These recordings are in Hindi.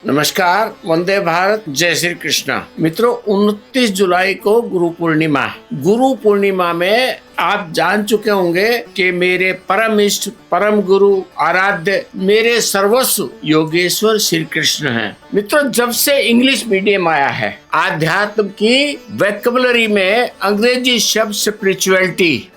नमस्कार, वंदे भारत, जय श्री कृष्णा। मित्रों, 29 जुलाई को गुरु पूर्णिमा में आप जान चुके होंगे कि मेरे परम इष्ट, परम गुरु, आराध्य, मेरे सर्वस्व योगेश्वर श्री कृष्ण हैं। मित्रों, जब से इंग्लिश मीडियम आया है, आध्यात्म की वोकैबुलरी में अंग्रेजी शब्द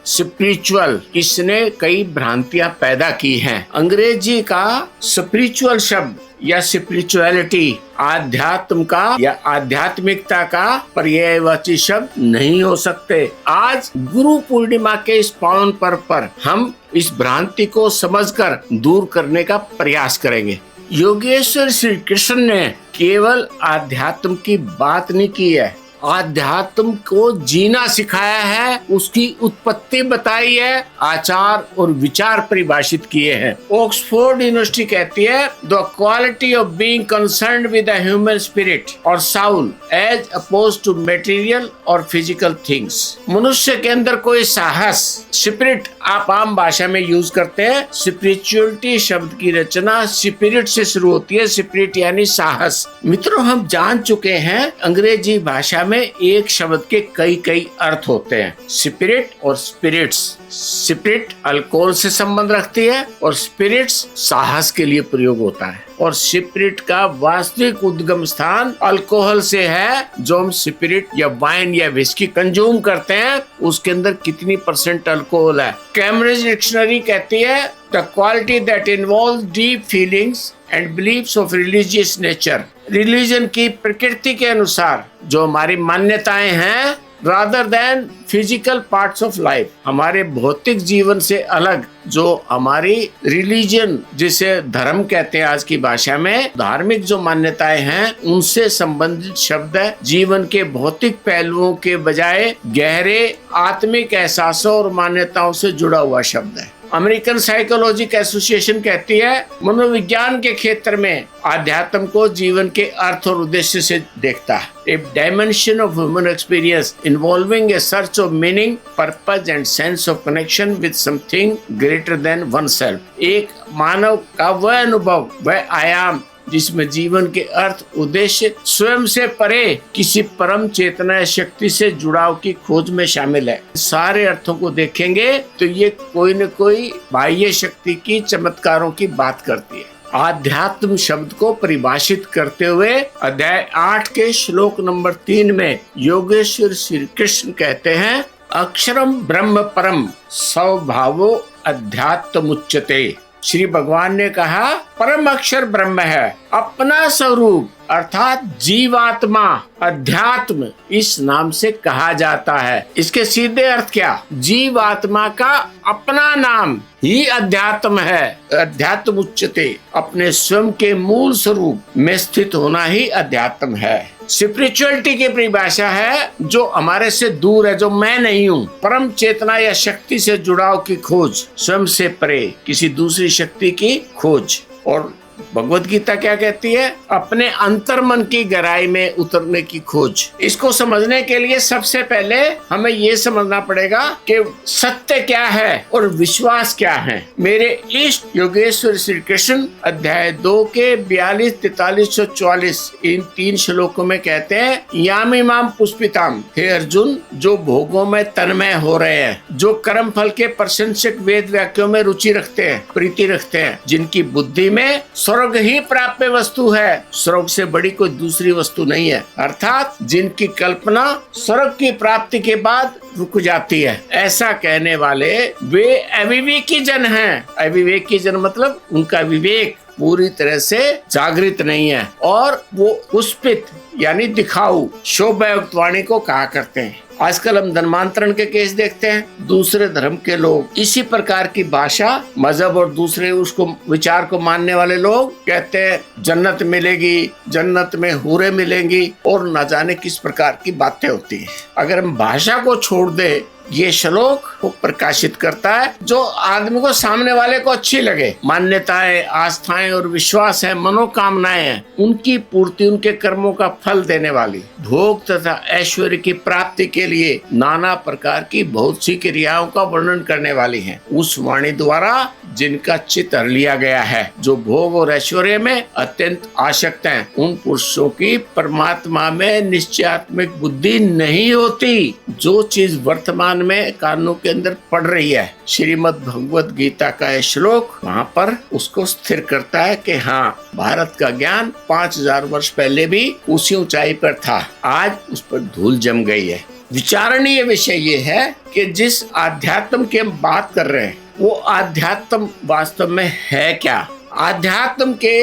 स्पिरिचुअल, इसने कई भ्रांतियां पैदा की हैं। अंग्रेजी का स्पिरिचुअल शब्द या स्पिरिचुअलिटी आध्यात्म का या आध्यात्मिकता का पर्यायवाची शब्द नहीं हो सकते। आज गुरु पूर्णिमा के इस पावन पर्व पर हम इस भ्रांति को समझकर दूर करने का प्रयास करेंगे। योगेश्वर श्री कृष्ण ने केवल आध्यात्म की बात नहीं की है, आध्यात्म को जीना सिखाया है, उसकी उत्पत्ति बताई है, आचार और विचार परिभाषित किए हैं। ऑक्सफोर्ड यूनिवर्सिटी कहती है, the quality of being concerned with the human spirit और soul as opposed to material और फिजिकल थिंग्स। मनुष्य के अंदर कोई साहस, स्पिरिट आप आम भाषा में यूज करते हैं। स्पिरिचुअलिटी शब्द की रचना स्पिरिट से शुरू होती है, स्पिरिट यानी साहस। मित्रों, हम जान चुके हैं अंग्रेजी भाषा में एक शब्द के कई अर्थ होते हैं, स्पिरिट और स्पिरिट्स। स्पिरिट अल्कोहल से संबंध रखती है और स्पिरिट्स साहस के लिए प्रयोग होता है। और स्पिरिट का वास्तविक उद्गम स्थान अल्कोहल से है। जो हम स्पिरिट या वाइन या विस्की कंज्यूम करते हैं, उसके अंदर कितनी % अल्कोहल है। कैम्ब्रिज डिक्शनरी कहती है, the quality that involves deep feelings and beliefs of religious nature. Religion की प्रकृति के अनुसार जो हमारी मान्यताएं हैं, rather than physical parts of life, हमारे भौतिक जीवन से अलग जो हमारी रिलीजन, जिसे धर्म कहते हैं आज की भाषा में, धार्मिक जो मान्यताएं हैं उनसे संबंधित शब्द है। जीवन के भौतिक पहलुओं के बजाय गहरे आत्मिक एहसासों और मान्यताओं से जुड़ा हुआ शब्द है। अमेरिकन साइकोलॉजिक एसोसिएशन कहती है, मनोविज्ञान के क्षेत्र में आध्यात्म को जीवन के अर्थ और उद्देश्य से देखता है। A dimension of human experience involving a search of meaning, purpose and sense of connection with something greater than oneself. एक मानव का वह अनुभव, वह आयाम जिसमें जीवन के अर्थ, उद्देश्य स्वयं से परे किसी परम चेतना शक्ति से जुड़ाव की खोज में शामिल है। सारे अर्थों को देखेंगे तो ये कोई न कोई बाह्य शक्ति की चमत्कारों की बात करती है। आध्यात्म शब्द को परिभाषित करते हुए अध्याय 8 के श्लोक नंबर 3 में योगेश्वर श्री कृष्ण कहते हैं, अक्षरम ब्रह्म परम स्वभावो अध्यात्मुच्यते। श्री भगवान ने कहा, परम अक्षर ब्रह्म है, अपना स्वरूप अर्थात जीवात्मा, अध्यात्म इस नाम से कहा जाता है। इसके सीधे अर्थ क्या? जीवात्मा का अपना नाम ही अध्यात्म है। अध्यात्म उच्चते, अपने स्वयं के मूल स्वरूप में स्थित होना ही अध्यात्म है। स्पिरिचुअलिटी की परिभाषा है जो हमारे से दूर है, जो मैं नहीं हूँ। परम चेतना या शक्ति से जुड़ाव की खोज, स्वयं से परे किसी दूसरी शक्ति की खोज। और भगवत गीता क्या कहती है? अपने अंतर मन की गहराई में उतरने की खोज। इसको समझने के लिए सबसे पहले हमें ये समझना पड़ेगा कि सत्य क्या है और विश्वास क्या है। मेरे इष्ट योगेश्वर श्री कृष्ण अध्याय 2 के 42, 43 और 44 इन 3 श्लोकों में कहते हैं, यामिमाम पुष्पिताम, हे अर्जुन, जो भोगों में तन्मय हो रहे हैं, जो कर्म फल के प्रशंसक वेद वाक्यों में रुचि रखते हैं, प्रीति रखते हैं, जिनकी बुद्धि में स्वर्ग ही प्राप्य वस्तु है, स्वर्ग से बड़ी कोई दूसरी वस्तु नहीं है। अर्थात जिनकी कल्पना स्वर्ग की प्राप्ति के बाद रुक जाती है, ऐसा कहने वाले वे अविवेकी जन हैं। अविवेकी जन मतलब उनका विवेक पूरी तरह से जागृत नहीं है और वो पुष्पित यानी दिखाऊ, शोभायुक्त वाणी को कहा करते हैं। आजकल हम धर्मांतरण के केस देखते हैं। दूसरे धर्म के लोग इसी प्रकार की भाषा, मजहब और दूसरे उसको विचार को मानने वाले लोग कहते हैं जन्नत मिलेगी, जन्नत में हूरें मिलेंगी और न जाने किस प्रकार की बातें होती हैं। अगर हम भाषा को छोड़ दे, ये श्लोक को प्रकाशित करता है जो आदमी को, सामने वाले को अच्छी लगे। मान्यताएं, आस्थाएं और विश्वास है, मनोकामनाएं हैं, उनकी पूर्ति उनके कर्मों का फल देने वाली, भोग तथा ऐश्वर्य की प्राप्ति के लिए नाना प्रकार की बहुत सी क्रियाओं का वर्णन करने वाली है। उस वाणी द्वारा जिनका चित्त हर लिया गया है, जो भोग और ऐश्वर्य में अत्यंत आसक्त हैं, उन पुरुषों की परमात्मा में निश्चयात्मक बुद्धि नहीं होती। जो चीज वर्तमान में कानों के अंदर पड़ रही है, श्रीमद् भगवत गीता का यह श्लोक वहाँ पर उसको स्थिर करता है कि हाँ, भारत का ज्ञान 5000 वर्ष पहले भी उसी ऊंचाई पर था, आज उस पर धूल जम गई है। विचारणीय विषय ये है कि जिस आध्यात्म की हम बात कर रहे हैं, वो आध्यात्म वास्तव में है क्या? आध्यात्म के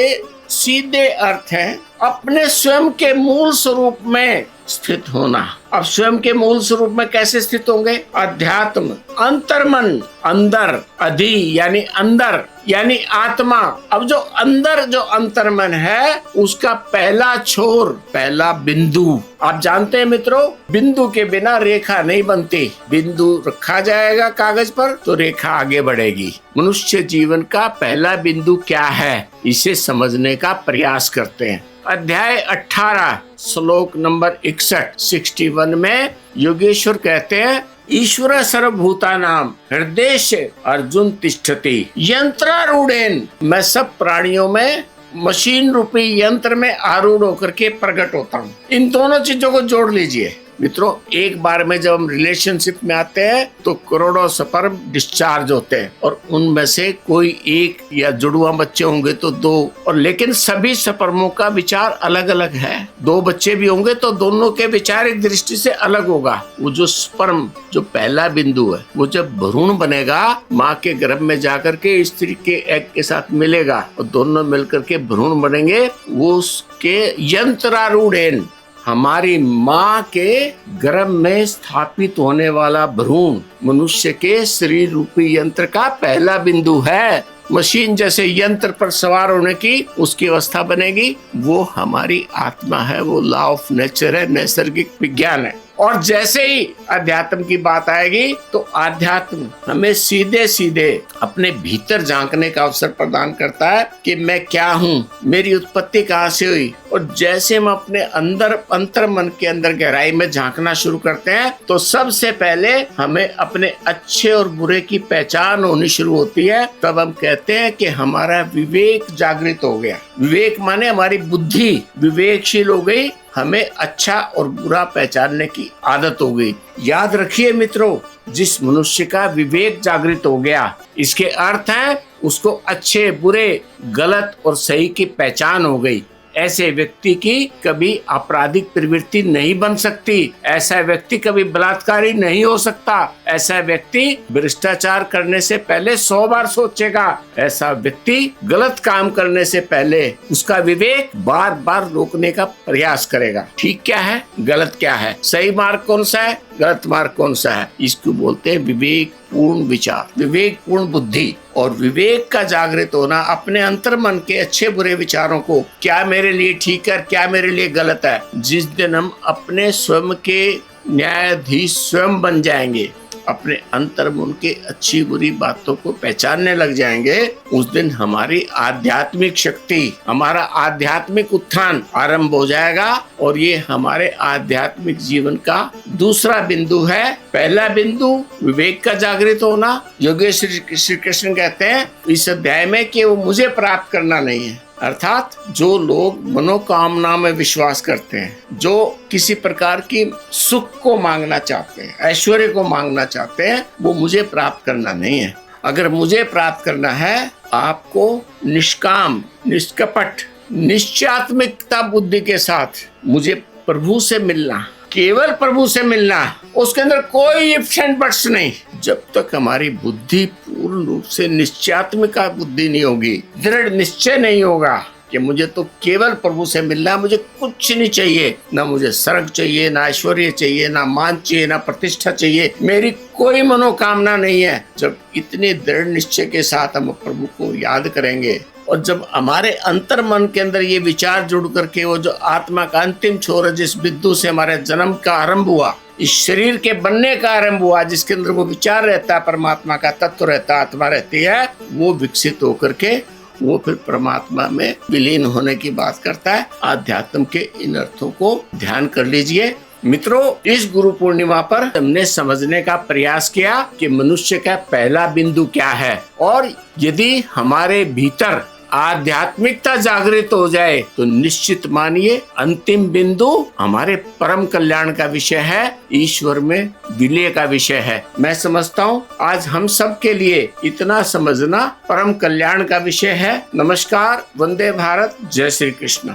सीधे अर्थ है अपने स्वयं के मूल स्वरूप में स्थित होना। अब स्वयं के मूल स्वरूप में कैसे स्थित होंगे? अध्यात्म, अंतर्मन, अंदर, अधि यानी अंदर यानी आत्मा। अब जो अंदर जो अंतर्मन है, उसका पहला छोर, पहला बिंदु। आप जानते हैं मित्रों, बिंदु के बिना रेखा नहीं बनती। बिंदु रखा जाएगा कागज पर तो रेखा आगे बढ़ेगी। मनुष्य जीवन का पहला बिंदु क्या है, इसे समझने का प्रयास करते हैं। अध्याय 18 श्लोक नंबर 61 में योगेश्वर कहते हैं, ईश्वर सर्वभूतानां हृदय अर्जुन तिष्ठति यंत्रारूढ़ेन। मैं सब प्राणियों में मशीन रूपी यंत्र में आरूढ़ होकर के प्रकट होता हूँ। इन दोनों चीजों को जोड़ लीजिए मित्रों। एक बार में जब हम रिलेशनशिप में आते हैं तो करोड़ों स्पर्म डिस्चार्ज होते हैं, और उनमें से कोई एक या जुड़वा बच्चे होंगे तो 2, और लेकिन सभी स्पर्मों का विचार अलग अलग है। 2 बच्चे भी होंगे तो दोनों के विचार एक दृष्टि से अलग होगा। वो जो स्पर्म, जो पहला बिंदु है, वो जब भ्रूण बनेगा, माँ के गर्भ में जाकर के स्त्री के एग के साथ मिलेगा और दोनों मिलकर के भ्रूण बनेंगे। वो उसके यंत्रारूढ़, हमारी माँ के गर्भ में स्थापित होने वाला भ्रूण मनुष्य के शरीर रूपी यंत्र का पहला बिंदु है। मशीन जैसे यंत्र पर सवार होने की उसकी अवस्था बनेगी, वो हमारी आत्मा है, वो लॉ ऑफ नेचर है, नैसर्गिक विज्ञान है। और जैसे ही अध्यात्म की बात आएगी तो अध्यात्म हमें सीधे सीधे अपने भीतर झांकने का अवसर प्रदान करता है कि मैं क्या हूँ, मेरी उत्पत्ति कहाँ से हुई। और जैसे हम अपने अंदर अंतर मन के अंदर गहराई में झांकना शुरू करते हैं तो सबसे पहले हमें अपने अच्छे और बुरे की पहचान होनी शुरू होती है। तब हम कहते हैं कि हमारा विवेक जागृत हो गया। विवेक माने हमारी बुद्धि विवेकशील हो गई, हमें अच्छा और बुरा पहचानने की आदत हो गई। याद रखिए मित्रों, जिस मनुष्य का विवेक जागृत हो गया, इसके अर्थ है उसको अच्छे बुरे गलत और सही की पहचान हो गई। ऐसे व्यक्ति की कभी आपराधिक प्रवृत्ति नहीं बन सकती। ऐसा व्यक्ति कभी बलात्कारी नहीं हो सकता। ऐसा व्यक्ति भ्रष्टाचार करने से पहले 100 बार सोचेगा। ऐसा व्यक्ति गलत काम करने से पहले उसका विवेक बार बार रोकने का प्रयास करेगा। ठीक क्या है, गलत क्या है, सही मार्ग कौन सा है, गलत मार्ग कौन सा है। इसको बोलते हैं विवेक पूर्ण विचार, विवेक पूर्ण बुद्धि। और विवेक का जागृत होना अपने अंतर मन के अच्छे बुरे विचारों को, क्या मेरे लिए ठीक है, क्या मेरे लिए गलत है। जिस दिन हम अपने स्वयं के न्यायाधीश स्वयं बन जाएंगे, अपने अंतर्मन के अच्छी बुरी बातों को पहचानने लग जाएंगे, उस दिन हमारी आध्यात्मिक शक्ति, हमारा आध्यात्मिक उत्थान आरंभ हो जाएगा। और ये हमारे आध्यात्मिक जीवन का दूसरा बिंदु है। पहला बिंदु विवेक का जागृत होना। योगेश श्री कृष्ण कहते हैं इस अध्याय में कि वो मुझे प्राप्त करना नहीं है, अर्थात जो लोग मनोकामना में विश्वास करते हैं, जो किसी प्रकार की सुख को मांगना चाहते हैं, ऐश्वर्य को मांगना चाहते हैं, वो मुझे प्राप्त करना नहीं है। अगर मुझे प्राप्त करना है, आपको निष्काम, निष्कपट, निश्चयात्मिकता बुद्धि के साथ मुझे प्रभु से मिलना, केवल प्रभु से मिलना, उसके अंदर कोई इफ्स एंड बट्स नहीं। जब तक हमारी बुद्धि पूर्ण रूप से निश्चयात्मिका बुद्धि नहीं होगी, दृढ़ निश्चय नहीं होगा कि मुझे तो केवल प्रभु से मिलना है, मुझे कुछ नहीं चाहिए, ना मुझे स्वर्ग चाहिए, ना ऐश्वर्य चाहिए, ना मान चाहिए, ना प्रतिष्ठा चाहिए, मेरी कोई मनोकामना नहीं है। जब इतने दृढ़ निश्चय के साथ हम प्रभु को याद करेंगे और जब हमारे अंतर मन के अंदर ये विचार जुड़ करके वो जो आत्मा का अंतिम छोर है, जिस बिंदु से हमारे जन्म का आरंभ हुआ, इस शरीर के बनने का आरंभ हुआ, जिसके अंदर वो विचार रहता है, परमात्मा का तत्व रहता है, आत्मा रहती है, वो विकसित होकर के वो फिर परमात्मा में विलीन होने की बात करता है। आध्यात्म के इन अर्थों को ध्यान कर लीजिए मित्रों, इस गुरु पूर्णिमा पर हमने समझने का प्रयास किया कि मनुष्य का पहला बिंदु क्या है, और यदि हमारे भीतर आध्यात्मिकता जागृत हो जाए तो निश्चित मानिए अंतिम बिंदु हमारे परम कल्याण का विषय है, ईश्वर में विलय का विषय है। मैं समझता हूँ आज हम सब के लिए इतना समझना परम कल्याण का विषय है। नमस्कार, वंदे भारत, जय श्री कृष्ण।